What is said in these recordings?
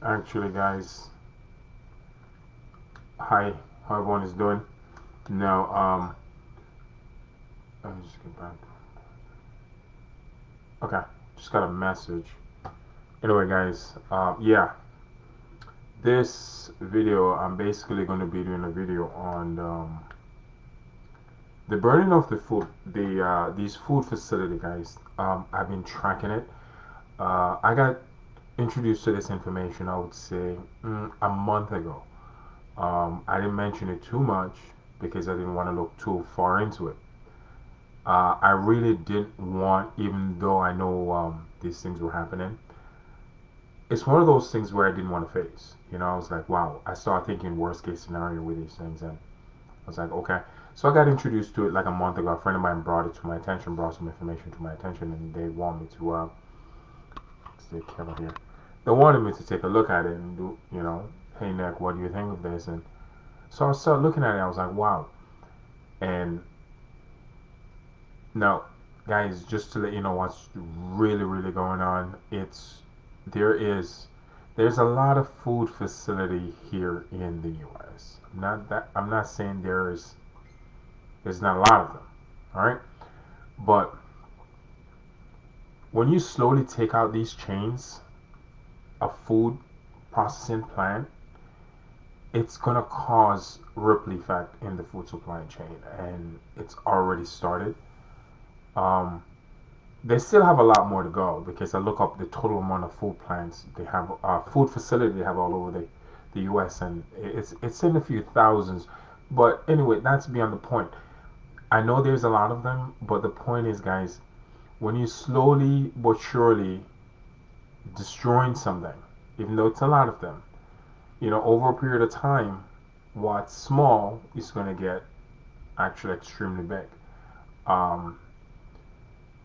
Actually, guys, hi, how everyone is doing? Now, let me just get back. Okay, just got a message. Anyway, guys, yeah, this video, I'm basically going to be doing a video on the burning of the food, these food facility, guys. I've been tracking it. I got introduced to this information, I would say, a month ago. I didn't mention it too much because I didn't want to look too far into it. I really didn't want, even though I know these things were happening. It's one of those things where I didn't want to face. I was like, wow. I started thinking worst case scenario with these things, and I was like, okay. So I got introduced to it like a month ago. A friend of mine brought it to my attention, brought some information to my attention, and they want me to stay careful here. They wanted me to take a look at it and do, hey Nick, what do you think of this? And so I started looking at it. I was like, wow. And now, guys, just to let you know what's really, really going on, there is there's a lot of food facility here in the U.S. I'm not saying there's not a lot of them, all right. But when you slowly take out these chains of food processing plant, it's gonna cause ripple effect in the food supply chain, and it's already started. Um, They still have a lot more to go because I look up the total amount of food plants they have, food facility they have all over the U.S. and it's in a few thousands. But anyway, that's beyond the point. I know there's a lot of them, but the point is, guys, when you slowly but surely destroying something, even though it's a lot of them, over a period of time, what's small is going to get actually extremely big. Um,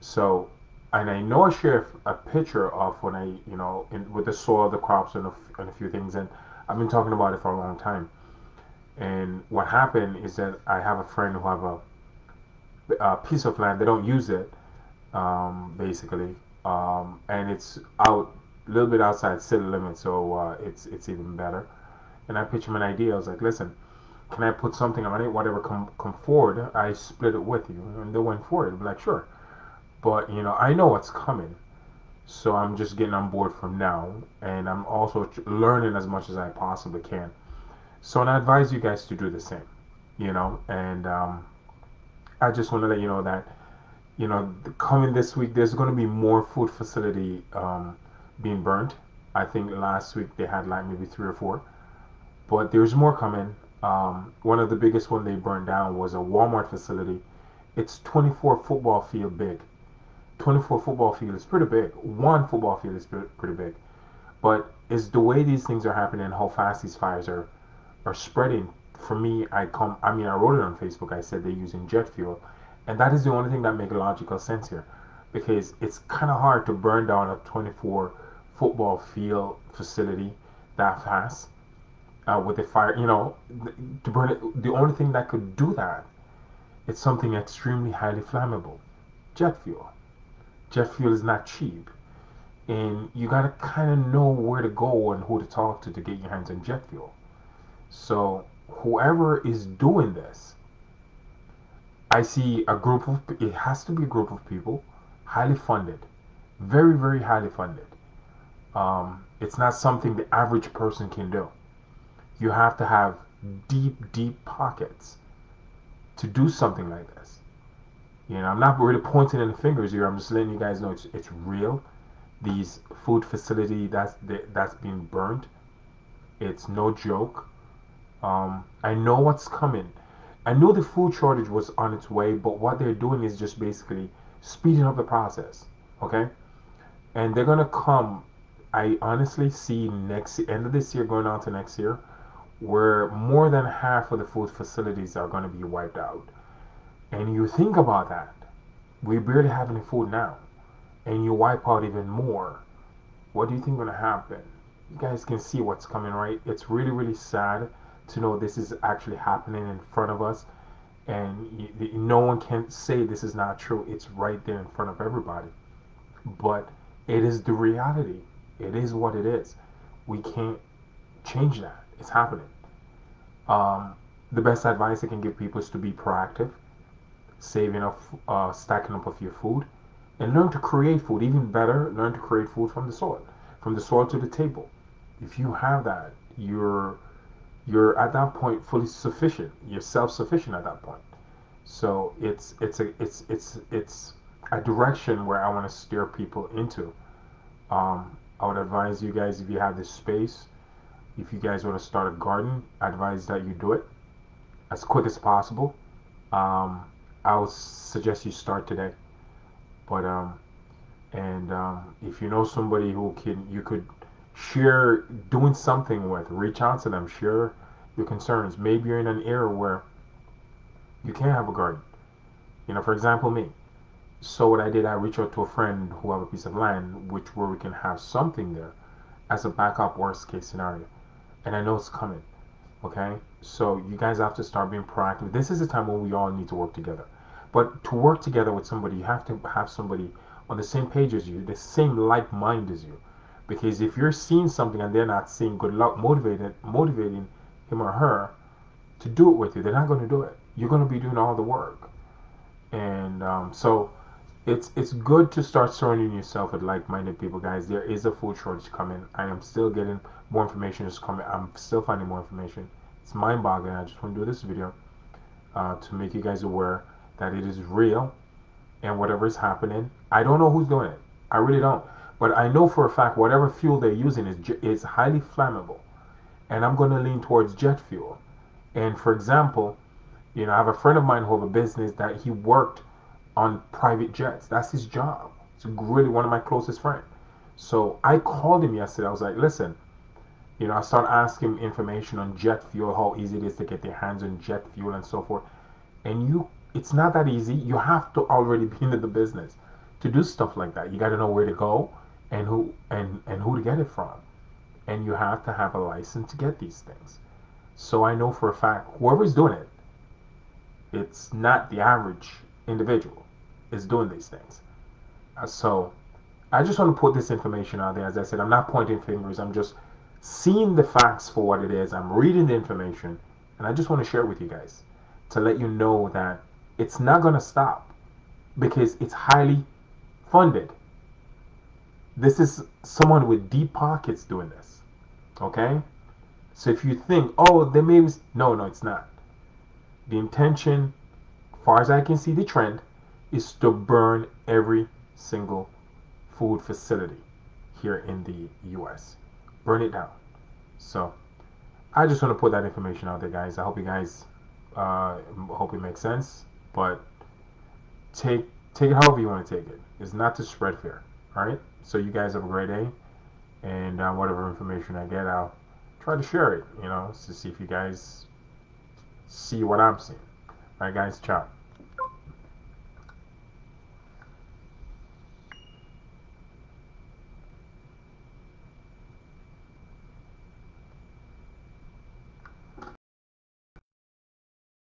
So, and I know I shared a picture of when with the soil, the crops, and a few things, and I've been talking about it for a long time. And what happened is that I have a friend who have a piece of land. They don't use it, basically, and it's out a little bit outside city limits, so it's even better. And I pitched him an idea. I was like, listen, can I put something on it? Whatever come forward, I split it with you. And they went for it. I'm like, sure. But I know what's coming. So I'm just getting on board from now, and I'm also learning as much as I possibly can. So and I advise you guys to do the same, And I just want to let you know that coming this week, there's going to be more food facility being burned. I think last week they had like maybe three or four, but there's more coming. One of the biggest one they burned down was a Walmart facility. It's 24 football field big. 24 football field is pretty big. One football field is pretty big. But it's the way these things are happening, how fast these fires are spreading. For me, I wrote it on Facebook. I said they're using jet fuel, and that is the only thing that makes logical sense here, because it's kind of hard to burn down a 24 football field facility that fast with a fire. To burn it, the only thing that could do that, it's something extremely highly flammable, jet fuel. Jet fuel is not cheap, and you gotta kind of know where to go and who to talk to get your hands on jet fuel. So whoever is doing this, I see a group of, it has to be a group of people, highly funded, very, very highly funded. It's not something the average person can do. You have to have deep, deep pockets to do something like this. I'm not really pointing any fingers here. I'm just letting you guys know it's real. These food facility that's being burned, it's no joke. I know what's coming. I know the food shortage was on its way, but what they're doing is just basically speeding up the process. Okay, and they're gonna come. I honestly see next end of this year going on to next year, where more than half of the food facilities are gonna be wiped out. And you think about that, we barely have any food now, and you wipe out even more. What do you think gonna happen? You guys can see what's coming, right? It's really, really sad to know this is actually happening in front of us, and no one can say this is not true. It's right there in front of everybody. But it is the reality. It is what it is. We can't change that. It's happening. Um, the best advice I can give people is to be proactive, saving up, stacking up of your food, and learn to create food. Even better, learn to create food from the soil to the table. If you have that, you're at that point fully sufficient. You're self-sufficient at that point. So it's a direction where I want to steer people into. I would advise you guys, if you have this space, if you guys want to start a garden, I advise that you do it as quick as possible. Um, I would suggest you start today. But and if you know somebody who can, you could share doing something with, reach out to them, share your concerns. Maybe you're in an area where you can't have a garden. For example, me. So what I did, I reached out to a friend who have a piece of land, which where we can have something there as a backup worst case scenario. And I know it's coming. Okay, so you guys have to start being proactive. This is a time when we all need to work together. But to work together with somebody, you have to have somebody on the same page as you, the same like mind as you. Because if you're seeing something and they're not seeing good luck, motivating him or her to do it with you, they're not going to do it. You're going to be doing all the work. And so it's good to start surrounding yourself with like-minded people, guys. There is a food shortage coming. I am still getting more information is coming. I'm still finding more information. It's mind-boggling. I just want to do this video to make you guys aware that it is real, and whatever is happening, I don't know who's doing it. I really don't. But I know for a fact whatever fuel they're using is highly flammable, and I'm going to lean towards jet fuel. And for example, I have a friend of mine who have a business that he worked on private jets. That's his job. It's really one of my closest friends. So I called him yesterday. I was like, listen, I started asking him information on jet fuel, how easy it is to get their hands on jet fuel and so forth. And it's not that easy. You have to already be into the business to do stuff like that. You got to know where to go and who to get it from. And you have to have a license to get these things. So I know for a fact whoever's doing it, it's not the average individual is doing these things. So I just want to put this information out there. As I said, I'm not pointing fingers. I'm just seeing the facts for what it is. I'm reading the information, and I just want to share it with you guys to let you know that it's not going to stop because it's highly funded. This is someone with deep pockets doing this. Okay? So if you think, oh, they may, no, it's not. The intention, as far as I can see, the trend is to burn every single food facility here in the US. Burn it down. So I just want to put that information out there, guys. I hope you guys hope it makes sense. But take it however you want to take it. It's not to spread fear. All right. So you guys have a great day, and whatever information I get, I'll try to share it. To see if you guys see what I'm seeing. All right, guys. Ciao.